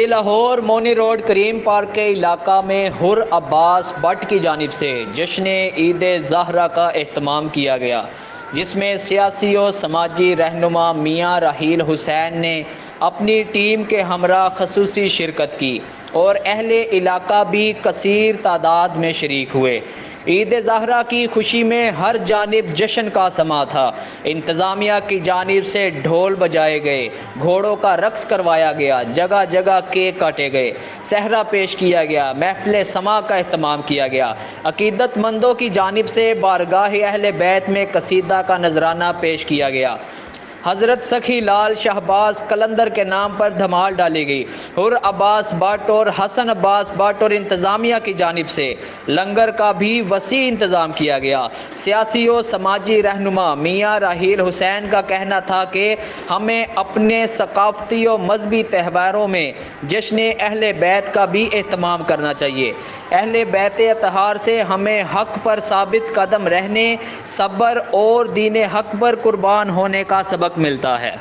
Lahore Moni road करीम park के इलाका में हुर अब्बास भट्ट की जानिब से जश्न ईद ज़हरा का एहतमाम किया गया, जिसमें सियासी और समाजी रहनुमा मियाँ राहील हुसैन ने अपनी टीम के हमरा खसूसी शिरकत की और अहले इलाका भी कसीर तादाद में शरीक हुए। ईद ज़हरा की खुशी में हर जानिब जश्न का समा था। इंतज़ामिया की जानिब से ढोल बजाए गए, घोड़ों का रक्स करवाया गया, जगह जगह केक काटे गए, सहरा पेश किया गया, महफिल समा का एहतमाम किया गया। अकीदतमंदों की जानिब से बारगाह अहले बैत में कसीदा का नजराना पेश किया गया। हज़रत सखी लाल शहबाज कलंदर के नाम पर धमाल डाली गई। हुर अब्बास भट्ट और हसन अब्बास भट्ट और इंतज़ामिया की जानिब से लंगर का भी वसी इंतज़ाम किया गया। सियासी और समाजी रहनुमा मियाँ राहील हुसैन का कहना था कि हमें अपने सकाफ़ती और मजहबी त्योहारों में जश्न अहले बैत का भी एहतमाम करना चाहिए। अहले बैत अतहार से हमें हक़ पर साबित कदम रहने, सब्र और दीन हक़ पर कुर्बान होने का सबक मिलता है।